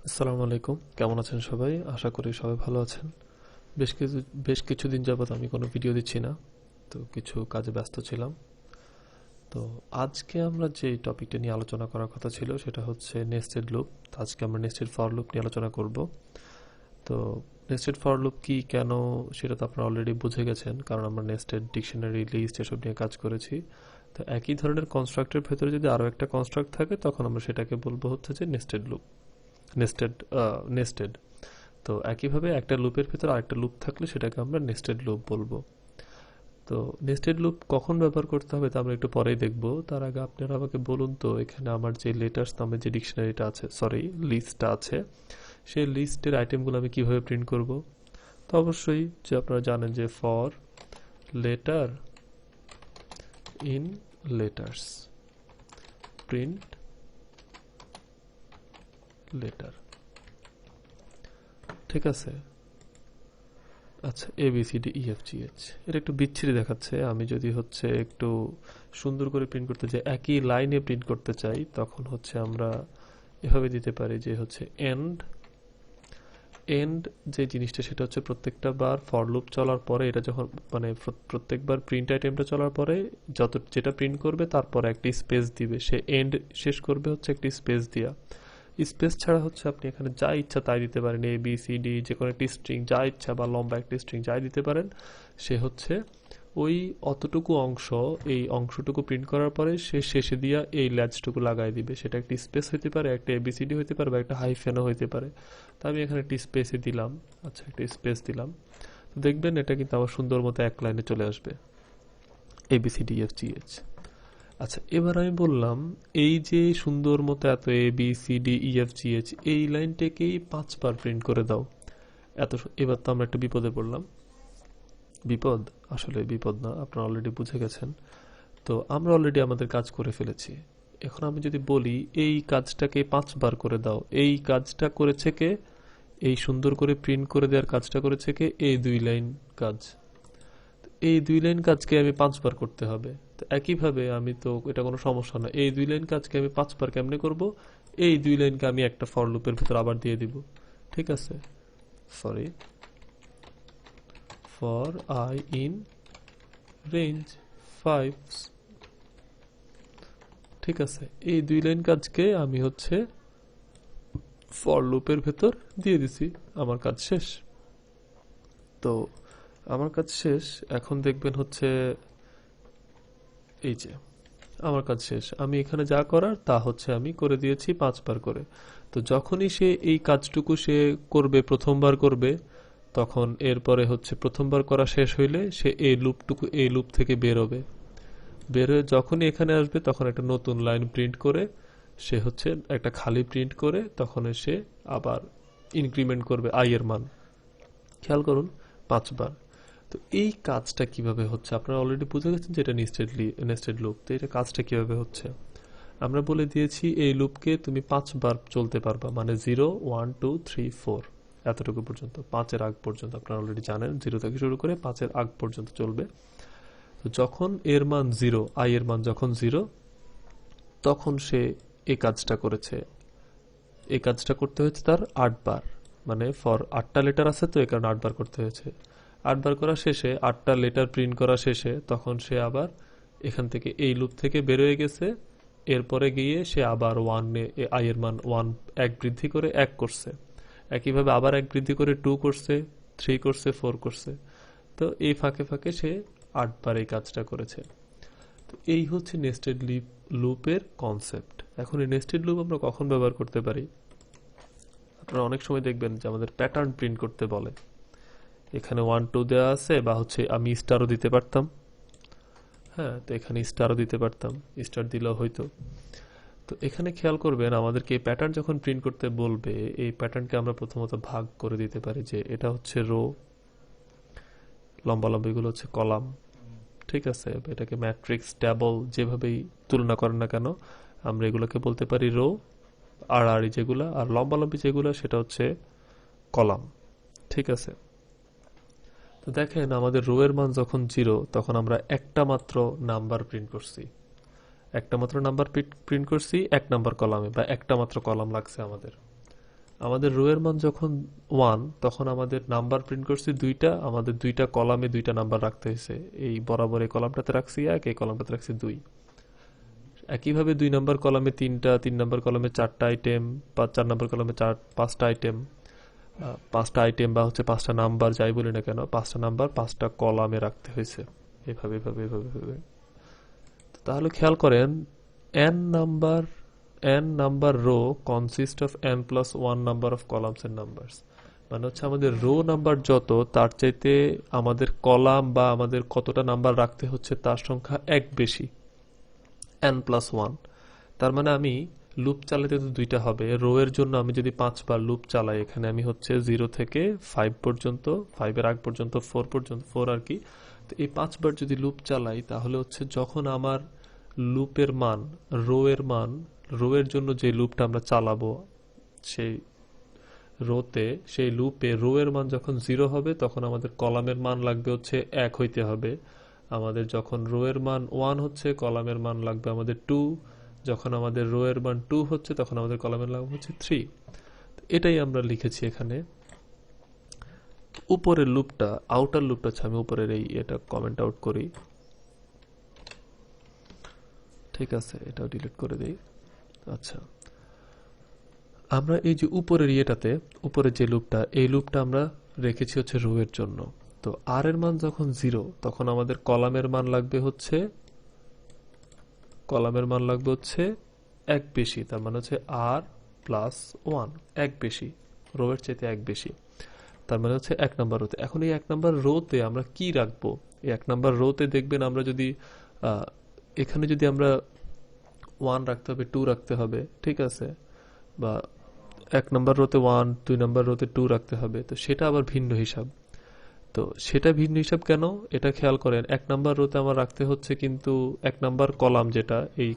আসসালামু আলাইকুম, কেমন আছেন সবাই? আশা করি সবাই ভালো আছেন। বেশ কিছু বেশ কিছুদিন যাবত আমি কোনো ভিডিও দিচ্ছি না, তো কিছু কাজে ব্যস্ত ছিলাম। তো আজকে আমরা যে টপিকটা নিয়ে আলোচনা করার কথা ছিল সেটা হচ্ছে নেস্টেড লুপ। আজকে আমরা নেস্টেড ফর লুপ নিয়ে আলোচনা করব। তো নেস্টেড ফর লুপ কি, কেন, সেটা তো আপনারা অলরেডি বুঝে গেছেন, কারণ আমরা নেস্টেড ডিকশনারি, লিস্ট এসব নিয়ে কাজ করেছি। তো একই ধরনের কনস্ট্রাক্টের ভেতরে যদি আরও একটা কনস্ট্রাক্ট থাকে তখন আমরা সেটাকে বলবো হচ্ছে যে নেস্টেড লুপ, নেস্টেড নেস্টেড। তো একইভাবে একটা লুপের ভিতর আরেকটা লুপ থাকলে সেটাকে আমরা নেস্টেড লুপ বলবো। তো নেস্টেড লুপ কখন ব্যবহার করতে হবে তা আমরা একটু পরেই দেখব। তার আগে আপনারা আমাকে বলুন তো, এখানে আমার যে লেটার্স নামে যে ডিকশনারিটা আছে, সরি লিস্টটা আছে, সেই লিস্টের আইটেমগুলো আমি কিভাবে প্রিন্ট করব। তো অবশ্যই যে আপনারা জানেন যে for letter in letters, print letter, ঠিক আছে। আচ্ছা, A B C D E F G H, এটা একটু বিচ্ছিরি দেখাচ্ছে। আমি যদি হচ্ছে একটু সুন্দর করে প্রিন্ট করতে চাই, একই লাইনে প্রিন্ট করতে চাই, তখন হচ্ছে আমরা এভাবে দিতে পারি যে হচ্ছে এন্ড। এন্ড যে জিনিসটা সেটা হচ্ছে প্রত্যেকটা বার ফর লুপ চলার পরে, এটা যখন মানে প্রত্যেকবার প্রিন্ট আইটেমটা চলার পরে যেটা প্রিন্ট করবে তারপরে একটি স্পেস দিবে, সে এন্ড শেষ করবে হচ্ছে একটি স্পেস দিয়া। স্পেস ছাড়া হচ্ছে আপনি এখানে যা ইচ্ছা তাই দিতে পারেন, এ বি সি ডি যে কোনো একটি স্ট্রিং যা ইচ্ছা, বা লম্বা একটি স্ট্রিং যাই দিতে পারেন। সে হচ্ছে ওই অতটুকু অংশ, এই অংশটুকু প্রিন্ট করার পরে সে শেষে দিয়া এই ল্যাচটুকু লাগাই দিবে। সেটা একটি স্পেস হইতে পারে, একটা এবিসিডি হইতে পারে, বা একটা হাইফেনও হইতে পারে। তা আমি এখানে একটি স্পেসে দিলাম। আচ্ছা, একটা স্পেস দিলাম, তো দেখবেন এটা কিন্তু আমার সুন্দর মতো এক লাইনে চলে আসবে, এবিসিডি এফ জি এইচ। আচ্ছা, এবার আমি বললাম এই যে সুন্দর মতো এত A B C D E F G H, এই লাইনটাকেই 5 বার প্রিন্ট করে দাও। এবার তো আমরা একটা বিপদে পড়লাম। বিপদ, আসলে বিপদ না, আপনারা অলরেডি বুঝে গেছেন। তো আমরা অলরেডি আমাদের কাজ করে ফেলেছি। এখন আমি যদি বলি এই কাজটাকে 5 বার করে দাও, এই কাজটা করেছে কে? এই সুন্দর করে প্রিন্ট করে দেওয়ার কাজটা করেছে কে? এই 2 লাইন কাজ। এই 2 লাইন কাজকে আমি 5 বার করতে হবে। তো একইভাবে আমি তো, এটা কোনো সমস্যা না, এই 2 লাইন কাজকে আমি 5 বার কেমনে করব? এই 2 লাইনকে আমি একটা ফর লুপের ভিতর আবার দিয়ে দিব। ঠিক আছে, sorry, for I in range 5, ঠিক আছে। এই 2 লাইন কাজকে আমি হচ্ছে ফর লুপের ভেতর দিয়ে দিছি। আমার কাজ শেষ। তো আমার কাজ শেষ। এখন দেখবেন হচ্ছে এই যে আমার কাজ শেষ, আমি এখানে যা করার তা হচ্ছে আমি করে দিয়েছি 5 বার করে। তো যখনই সে এই কাজটুকু সে করবে, প্রথমবার করবে, তখন এরপরে হচ্ছে প্রথমবার করা শেষ হইলে সে এই লুপ থেকে বেরোবে। বের হয়ে যখনই এখানে আসবে তখন একটা নতুন লাইন প্রিন্ট করে সে হচ্ছে একটা খালি প্রিন্ট করে তখন সে আবার ইনক্রিমেন্ট করবে আই এর মান। খেয়াল করুন, 5 বার। তো এই কাজটা কিভাবে হচ্ছে আপনারা অলরেডি বুঝে গেছেন যে এটা নেস্টেড লুপ। তো এটা কাজটা কিভাবে হচ্ছে আমরা বলে দিয়েছি, এই লুপকে তুমি 5 বার চলতে পারবা, মানে 0 1 2 3 4 এতটুকু পর্যন্ত, 5-এর আগ পর্যন্ত। আপনারা অলরেডি জানেন 0 থেকে শুরু করে 5-এর আগ পর্যন্ত চলবে। তো যখন এর মান 0, আই এর মান যখন 0, তখন সে এই কাজটা করেছে। এই কাজটা করতে হয়েছে তার 8 বার, মানে ফর 8টা লেটার আছে তো এই কারণে 8 বার করতে হয়েছে। 8 বার করা শেষে, 8টা লেটার প্রিন্ট করা শেষে, তখন সে আবার এখান থেকে এই লুপ থেকে বেরোয় গেছে। এরপরে গিয়ে সে আবার আই এর মান 1 বৃদ্ধি করে 1 করছে। একইভাবে আবার 1 বৃদ্ধি করে 2 করছে, 3 করছে, 4 করছে। তো এই ফাঁকে ফাঁকে সে 8 বার এই কাজটা করেছে। তো এই হচ্ছে নেস্টেড লুপের কনসেপ্ট। এখন এই নেস্টেড লুপ আমরা কখন ব্যবহার করতে পারি? আপনারা অনেক সময় দেখবেন যে আমাদের প্যাটার্ন প্রিন্ট করতে বলে, এখানে 1 2 দেওয়া আছে, বা হচ্ছে আমি স্টারও দিতে পারতাম। হ্যাঁ, তো এখানে স্টারও দিতে পারতাম, স্টার দিলেও হয়তো। তো এখানে খেয়াল করবেন, আমাদেরকে এই প্যাটার্ন যখন প্রিন্ট করতে বলবে, এই প্যাটার্নকে আমরা প্রথমত ভাগ করে দিতে পারি, যে এটা হচ্ছে রো, লম্বালম্বিগুলো হচ্ছে কলাম। ঠিক আছে, এটাকে ম্যাট্রিক্স, ট্যাবল যেভাবেই তুলনা করেন না কেন, আমরা এগুলোকে বলতে পারি রো। আড়াআড়ি যেগুলা আর লম্বালম্বি যেগুলা সেটা হচ্ছে কলাম। ঠিক আছে। তো দেখেন, আমাদের রো এর মান যখন 0, তখন আমরা একটা মাত্র নাম্বার প্রিন্ট করছি, একটা মাত্র নাম্বার প্রিন্ট করছি 1 নাম্বার কলামে, বা একটা মাত্র কলাম লাগছে আমাদের। আমাদের রো এর মান যখন 1, তখন আমাদের নাম্বার প্রিন্ট করছি দুইটা, আমাদের দুইটা কলামে দুইটা নাম্বার রাখতে হয়েছে। এই বরাবর এই কলামটাতে রাখছি 1, এই কলামটাতে রাখছি 2। একইভাবে 2 নাম্বার কলামে 3টা, 3 নাম্বার কলামে 4টা আইটেম, 4 নাম্বার কলামে 5টা আইটেম, 5টা আইটেম বা হচ্ছে 5টা নাম্বার যাই বলি না কেন, 5টা নাম্বার 5টা কলামে রাখতে হয়েছে। এভাবে এভাবে এভাবে এভাবে। তাহলে খেয়াল করেন, n number row consist of n plus 1 number of columns and numbers. মানে হচ্ছে আমাদের রো নাম্বার যত, তার চাইতে আমাদের কলাম বা আমাদের কতটা নাম্বার রাখতে হচ্ছে তার সংখ্যা 1 বেশি, n প্লাস 1। তার মানে আমি লুপ চালাতে তো দুইটা হবে। রো এর জন্য আমি যদি 5 বার লুপ চালাই, এখানে আমি হচ্ছে 0 থেকে 5 পর্যন্ত, 5 এর আগ পর্যন্ত, 4 পর্যন্ত, 4 আর কি। তো এই 5 বার যদি লুপ চালাই, তাহলে হচ্ছে যখন আমার লুপের মান, রো এর মান, রো এর জন্য যে লুপটা আমরা চালাবো সেই রোতে, সেই লুপে রো এর মান যখন 0 হবে, তখন আমাদের কলামের মান লাগবে হচ্ছে 1 হইতে হবে। আমাদের যখন রো এর মান 1 হচ্ছে, কলামের মান লাগবে আমাদের 2। যখন আমাদের রো এর মান 2 হচ্ছে, তখন আমাদের কলামের মান হচ্ছে 3। এটাই আমরা লিখেছি এখানে। উপরের লুপটা, আউটার লুপটা, আমি উপরের এই এটা কমেন্ট আউট করি। ঠিক আছে, এটাও ডিলিট করে দেই। আচ্ছা, আমরা এই যে উপরের ইয়েটাতে, উপরের যে লুপটা, এই লুপটা আমরা রেখেছি হচ্ছে রো এর জন্য। তো আর এর মান যখন 0, তখন আমাদের কলামের মান লাগবে হচ্ছে 1 বেশি। তার মানে হচ্ছে আর প্লাস 1, 1 বেশি, রো এর চাইতে 1 বেশি। তার মানে হচ্ছে 1 নাম্বার রোতে। এখন এই 1 নাম্বার রোতে আমরা কি রাখবো? এই 1 নাম্বার রোতে দেখবেন আমরা যদি এখানে যদি আমরা 1 রাখতে হবে, 2 রাখতে হবে, ঠিক আছে, বা 1 নাম্বার রোতে 1, 2 নাম্বার রোতে 2 রাখতে হবে, তো সেটা আবার ভিন্ন হিসাব। তো সেটা ভিন্ন হিসাব কেন, এটা খেয়াল করেন। 1 নাম্বার রোতে আমার রাখতে হচ্ছে কিন্তু 1 নাম্বার কলাম যেটা, এই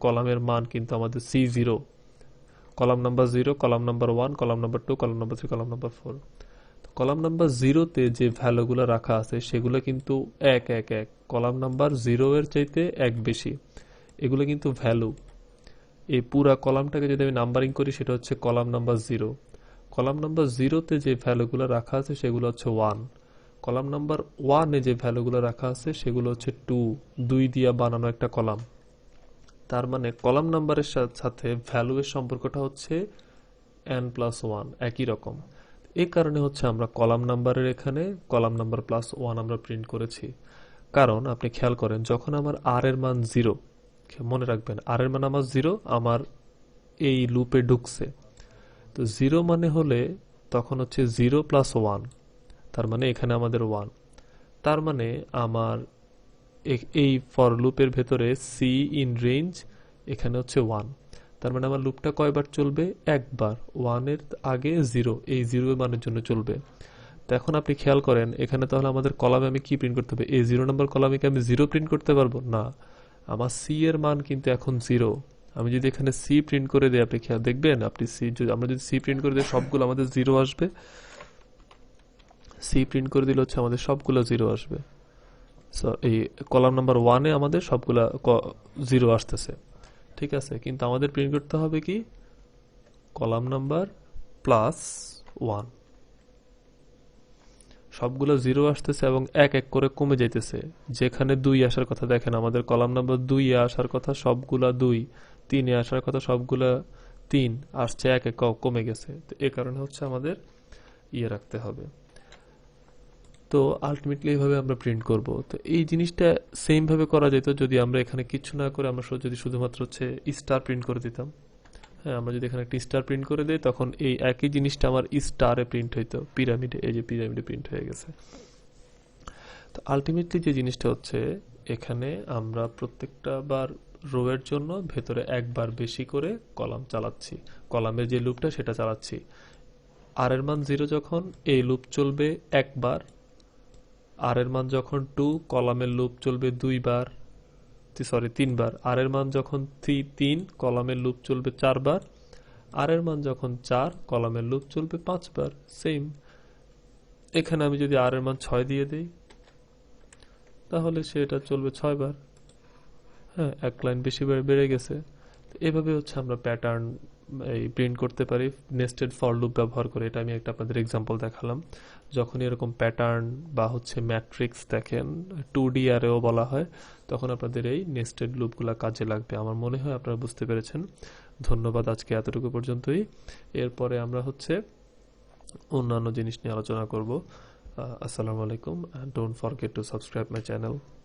কলামের মান কিন্তু আমাদের C0, column number 0, column number 1, column number 2, column number 3, column number 4। Column number 0তে যে ভ্যালুগুলো রাখা আছে সেগুলো কিন্তু 1 1 1, কলাম নাম্বার 0 এর চাইতে 1 বেশি। এগুলো কিন্তু ভ্যালু। এই পুরা কলামটাকে যদি আমি নাম্বারিং করি, সেটা হচ্ছে কলাম নাম্বার 0। কলাম নাম্বার 0তে যে ভ্যালুগুলো রাখা আছে সেগুলো হচ্ছে 1। কলাম নাম্বার 1-এ যে ভ্যালুগুলো রাখা আছে সেগুলো হচ্ছে 2, 2 দিয়ে বানানো একটা কলাম। তার মানে কলাম নাম্বারের সাথে ভ্যালুয়ের সম্পর্কটা হচ্ছে n প্লাস 1, একই রকম। এই কারণে হচ্ছে আমরা কলাম নাম্বারের এখানে কলাম নাম্বার প্লাস 1 আমরা প্রিন্ট করেছি। কারণ আপনি খেয়াল করেন, যখন আমার আর এর মান 0, মনে রাখবেন আর এর মান আমার 0, আমার এই লুপে ঢুকছে, তো 0 মানে হলে তখন হচ্ছে 0 প্লাস 1, তার মানে এখানে আমাদের 1। তার মানে আমার এই ফর লুপের ভেতরে সি ইন রেঞ্জ এখানে হচ্ছে 1। তার মানে আমার লুপটা কয়বার চলবে? একবার। 1 এর আগে 0, এই 0 মানের জন্য চলবে। তো এখন আপনি খেয়াল করেন, এখানে তাহলে আমাদের কলামে আমি কি প্রিন্ট করতে হবে? এই 0 নম্বর কলামে কি আমি 0 প্রিন্ট করতে পারবো না? আমার সি এর মান কিন্তু এখন 0। আমি যদি এখানে সি প্রিন্ট করে দিই, আপনি খেয়াল দেখবেন, আপনি আমরা যদি সি প্রিন্ট করে দিই, সবগুলো আমাদের 0 আসবে। সি প্রিন্ট করে দিলে হচ্ছে আমাদের সবগুলো 0 আসবে। সো এই কলাম নাম্বার 1-এ আমাদের সবগুলা 0 আসতেছে, ঠিক আছে। কিন্তু আমাদের প্রিন্ট করতে হবে কি? কলাম নাম্বার প্লাস 1, সবগুলো 0 আসতেছে এবং 1 1 করে কমে যাইতেছে। যেখানে 2 আসার কথা, দেখেন আমাদের কলাম নাম্বার 2-এ আসার কথা সবগুলা 2, 3-এ আসার কথা সবগুলা 3, আসছে 1 1 কমে গেছে। তো এই কারণে হচ্ছে আমাদের রাখতে হবে। তো আলটিমেটলি এইভাবে আমরা প্রিন্ট করব। তো এই জিনিসটা সেম ভাবে করা যেত যদি আমরা এখানে কিছু না করে আমরা যদি শুধুমাত্র হচ্ছে স্টার প্রিন্ট করে দিতাম। হ্যাঁ, আমরা যদি এখানে একটা স্টার প্রিন্ট করে দিই, তখন এই একই জিনিসটা আমার স্টারে প্রিন্ট হইতো, পিরামিডে। এই যে পিরামিডে প্রিন্ট হয়ে গেছে। তো আলটিমেটলি যে জিনিসটা হচ্ছে, এখানে আমরা প্রত্যেকটা বার রো এর জন্য ভেতরে একবার বেশি করে কলাম চালাচ্ছি, কলামের যে লুপটা সেটা চালাচ্ছি। আর এর মান 0 যখন, এই লুপ চলবে একবার। আর এর মান যখন 2, কলামের লুপ চলবে 2 বার, 3 বার। আর এর মান যখন 3, কলামের লুপ চলবে 4 বার। আর এর মান যখন 4, কলামের লুপ চলবে 5 বার। সেম এখানে আমি যদি আর এর মান 6 দিয়ে দেই, তাহলে সেটা চলবে 6 বার। হ্যাঁ, এক লাইন বেশি বেড়ে গেছে। এভাবে হচ্ছে আমরা প্যাটার্ন এই প্রিন্ট করতে পারি নেস্টেড ফর লুপ ব্যবহার করে। এটা আমি একটা আপনাদের এক্সাম্পল দেখালাম। যখন এরকম প্যাটার্ন বা হচ্ছে ম্যাট্রিক্স দেখেন, 2D অ্যারেও বলা হয়, তখন আপনাদের এই নেস্টেড লুপগুলো কাজে লাগবে। আমার মনে হয় আপনারা বুঝতে পেরেছেন। ধন্যবাদ, আজকে এতটুকু পর্যন্তই। এরপরে আমরা হচ্ছে অন্যান্য জিনিস নিয়ে আলোচনা করব। আসসালামু আলাইকুম, and don't forget to subscribe my channel.